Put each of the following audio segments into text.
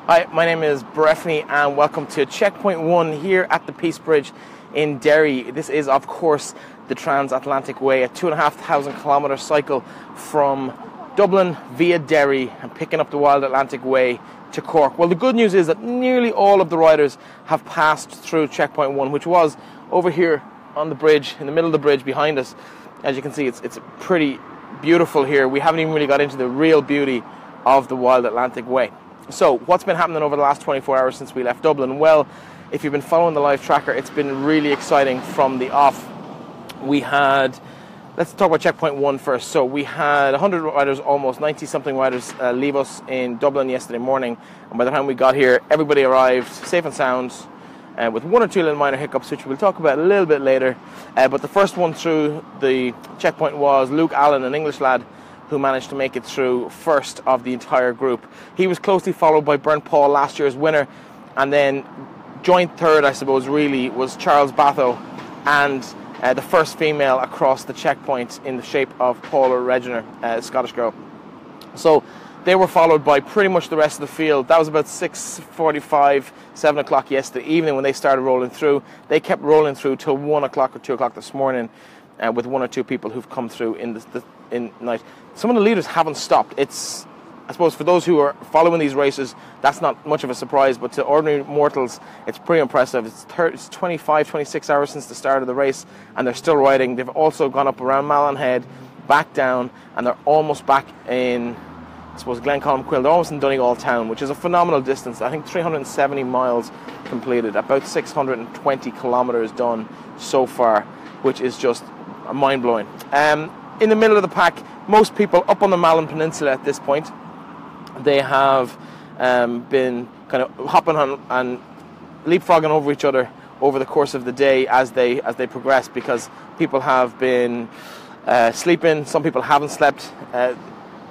Hi, my name is Breffney and welcome to Checkpoint 1 here at the Peace Bridge in Derry. This is, of course, the TransAtlantic Way, a 2,500 kilometre cycle from Dublin via Derry and picking up the Wild Atlantic Way to Cork. Well, the good news is that nearly all of the riders have passed through Checkpoint 1, which was over here on the bridge, in the middle of the bridge behind us. As you can see, it's pretty beautiful here. We haven't even really got into the real beauty of the Wild Atlantic Way. So, what's been happening over the last 24 hours since we left Dublin? Well, if you've been following the live tracker, it's been really exciting from the off. Let's talk about Checkpoint 1 first. So, we had 100 riders, almost 90-something riders leave us in Dublin yesterday morning. And by the time we got here, everybody arrived safe and sound, with one or two little minor hiccups, which we'll talk about a little bit later. But the first one through the checkpoint was Luke Allen, an English lad, who managed to make it through first of the entire group. He was closely followed by Brent Paul, last year's winner, and then joint third, I suppose, really, was Charles Batho, and the first female across the checkpoint in the shape of Paula Reginer, a Scottish girl. So they were followed by pretty much the rest of the field. That was about 6:45, 7 o'clock yesterday evening when they started rolling through. They kept rolling through till 1 o'clock or 2 o'clock this morning, with one or two people who've come through in night. Some of the leaders haven't stopped. It's, I suppose, for those who are following these races, that's not much of a surprise, but to ordinary mortals, it's pretty impressive. It's 25, 26 hours since the start of the race, and they're still riding. They've also gone up around Malin Head, back down, and they're almost back in, I suppose, Glencolm-Quill. They're almost in Donegal town, which is a phenomenal distance. I think 370 miles completed, about 620 kilometres done so far, which is just mind-blowing. In the middle of the pack, most people up on the Malin Peninsula at this point, they have been kind of hopping on and leapfrogging over each other over the course of the day as they progress, because people have been sleeping, some people haven't slept.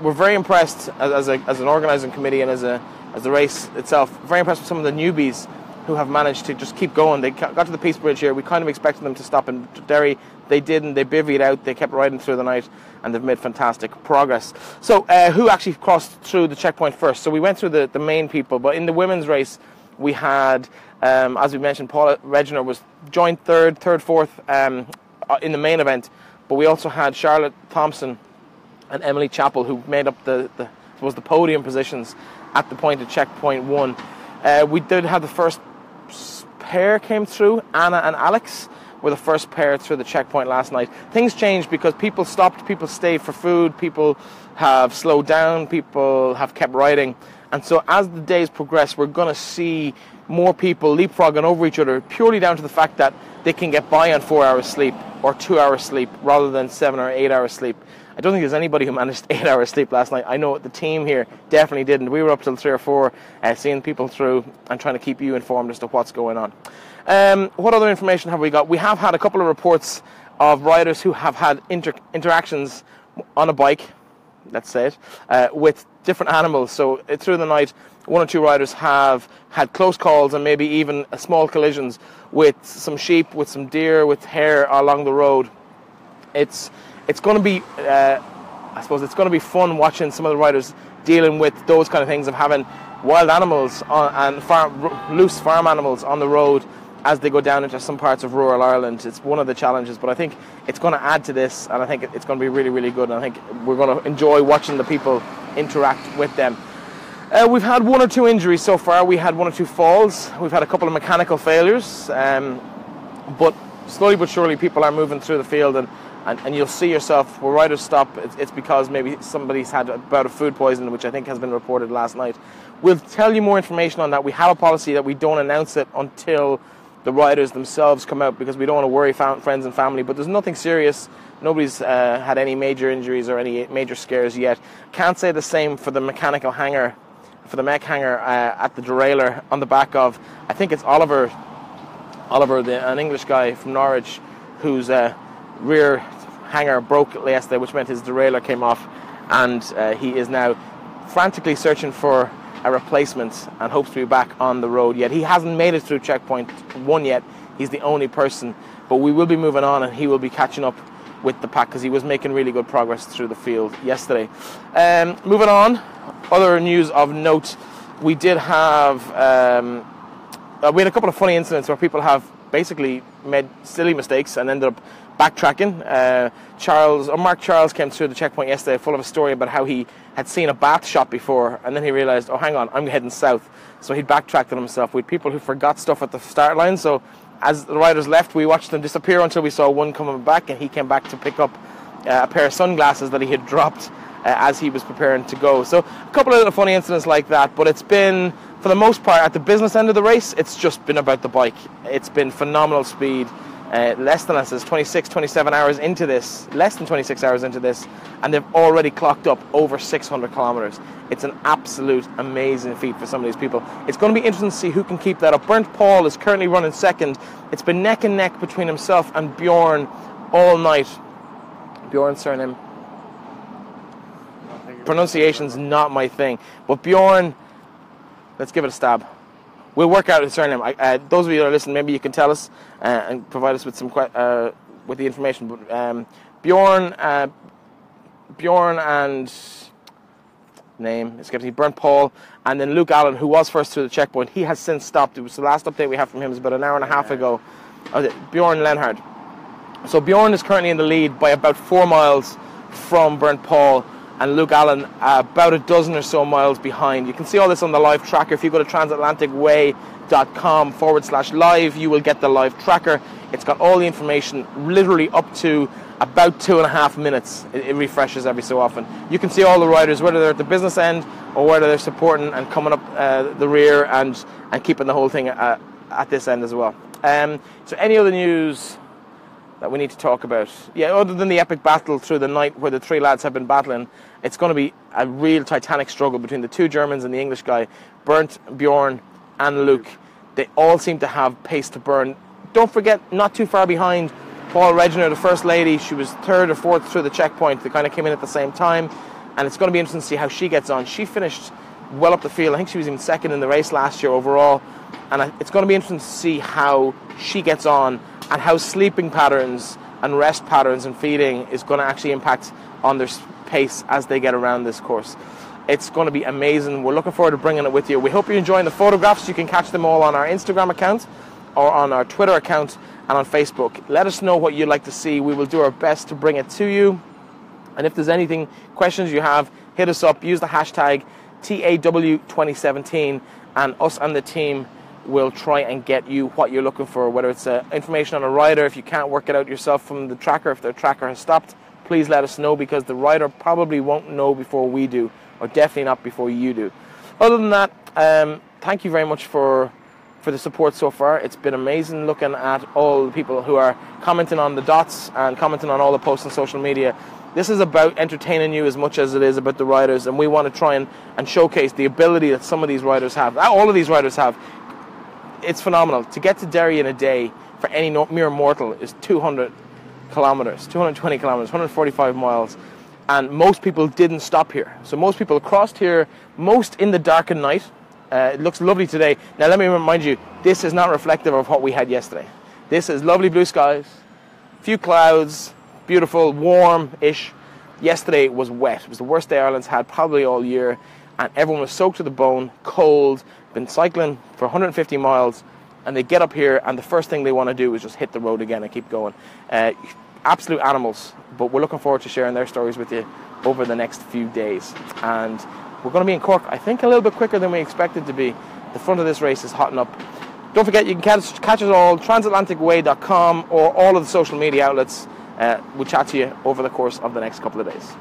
We're very impressed as an organising committee and as the race itself, very impressed with some of the newbies who have managed to just keep going. They got to the Peace Bridge here. We kind of expected them to stop in Derry. They didn't. They bivvied out. They kept riding through the night, and they've made fantastic progress. So who actually crossed through the checkpoint first? So we went through the main people, but in the women's race, we had, as we mentioned, Paula Reginer was joint third, fourth in the main event, but we also had Charlotte Thompson and Emily Chappell, who made up the podium positions at the point of checkpoint 1. We did have the first pair came through. Anna and Alex were the first pair through the checkpoint last night. Things changed because people stopped, people stayed for food, people have slowed down, people have kept riding. And so as the days progress, we're going to see more people leapfrogging over each other, purely down to the fact that they can get by on 4 hours sleep or 2 hours sleep rather than 7 or 8 hours sleep. I don't think there's anybody who managed 8 hours sleep last night. I know the team here definitely didn't. We were up till 3 or 4, seeing people through and trying to keep you informed as to what's going on. What other information have we got? We have had a couple of reports of riders who have had interactions on a bike, let's say it, with different animals. So through the night, one or two riders have had close calls and maybe even small collisions with some sheep, with some deer, with hare along the road. It's going to be, I suppose, it's going to be fun watching some of the riders dealing with those kind of things of having wild animals and loose farm animals on the road as they go down into some parts of rural Ireland. It's one of the challenges, but I think it's going to add to this, and I think it's going to be really, really good, and I think we're going to enjoy watching the people interact with them. We've had one or two injuries so far. We had one or two falls. We've had a couple of mechanical failures, but slowly but surely people are moving through the field, and you'll see yourself, where riders stop, it's because maybe somebody's had a bout of food poisoning, which I think has been reported last night. We'll tell you more information on that. We have a policy that we don't announce it until the riders themselves come out, because we don't want to worry friends and family, but there's nothing serious. Nobody's had any major injuries or any major scares yet. Can't say the same for the mechanical hanger, for the mech hanger at the derailleur on the back of, I think it's Oliver, an English guy from Norwich, whose rear hanger broke yesterday, which meant his derailleur came off, and he is now frantically searching for a replacement and hopes to be back on the road yet. He hasn't made it through checkpoint 1 yet. He's the only person, but we will be moving on, and he will be catching up with the pack because he was making really good progress through the field yesterday. Moving on, other news of note. we did have we had a couple of funny incidents where people have basically made silly mistakes and ended up backtracking. Mark Charles came through the checkpoint yesterday full of a story about how he had seen a bath shop before, and then he realised, oh, hang on, I'm heading south. So he backtracked on himself. We had people who forgot stuff at the start line, so as the riders left, we watched them disappear until we saw one coming back, and he came back to pick up a pair of sunglasses that he had dropped as he was preparing to go. So a couple of little funny incidents like that, but it's been, for the most part, at the business end of the race, it's just been about the bike. It's been phenomenal speed. Less than 27 hours into this, less than 26 hours into this, and they've already clocked up over 600 kilometers. It's an absolute amazing feat for some of these people. It's going to be interesting to see who can keep that up. Bernd Paul is currently running second. It's been neck and neck between himself and Bjorn all night. Bjorn's surname, pronunciation's not my thing, but Bjorn, let's give it a stab. We'll work out his surname. Those of you that are listening, maybe you can tell us and provide us with some with the information. But Bjorn and name escapes me. Bernd Paul, and then Luke Allen, who was first through the checkpoint. He has since stopped. It was the last update we have from him is about an hour and a half ago. Bjorn Lenhard. So Bjorn is currently in the lead by about 4 miles from Bernd Paul, and Luke Allen about a dozen or so miles behind. You can see all this on the live tracker. If you go to transatlanticway.com/live, you will get the live tracker. It's got all the information literally up to about 2.5 minutes. It refreshes every so often. You can see all the riders, whether they're at the business end or whether they're supporting and coming up the rear and keeping the whole thing at this end as well. So any other news that we need to talk about? Yeah, other than the epic battle through the night where the three lads have been battling, it's going to be a real titanic struggle between the two Germans and the English guy, Bernd, Bjorn and Luke. They all seem to have pace to burn. Don't forget, not too far behind, Paul Reginer, the First Lady. She was third or fourth through the checkpoint. They kind of came in at the same time, and it's going to be interesting to see how she gets on. She finished well up the field. I think she was even second in the race last year overall, and it's going to be interesting to see how she gets on and how sleeping patterns and rest patterns and feeding is going to actually impact on their pace as they get around this course. It's going to be amazing. We're looking forward to bringing it with you. We hope you're enjoying the photographs. You can catch them all on our Instagram account or on our Twitter account and on Facebook. Let us know what you'd like to see. We will do our best to bring it to you. And if there's anything, questions you have, hit us up. Use the hashtag TAW2017, and us and the team will try and get you what you're looking for, whether it's information on a rider. If you can't work it out yourself from the tracker, if their tracker has stopped, please let us know, because the rider probably won't know before we do, or definitely not before you do. Other than that, thank you very much for the support so far. It's been amazing looking at all the people who are commenting on the dots and commenting on all the posts on social media. This is about entertaining you as much as it is about the riders, and we want to try and showcase the ability that some of these riders have, all of these riders have. It's phenomenal. To get to Derry in a day for any mere mortal is 200 kilometers, 220 kilometers, 145 miles. And most people didn't stop here. So most people crossed here, most in the darkened night. It looks lovely today. Now let me remind you, this is not reflective of what we had yesterday. This is lovely blue skies, few clouds, beautiful, warm-ish. Yesterday was wet. It was the worst day Ireland's had probably all year. And everyone was soaked to the bone, cold, been cycling for 150 miles, and they get up here and the first thing they want to do is just hit the road again and keep going. Absolute animals, but we're looking forward to sharing their stories with you over the next few days. And we're going to be in Cork, I think, a little bit quicker than we expected to be. The front of this race is hotting up. Don't forget, you can catch us all, transatlanticway.com, or all of the social media outlets. We'll chat to you over the course of the next couple of days.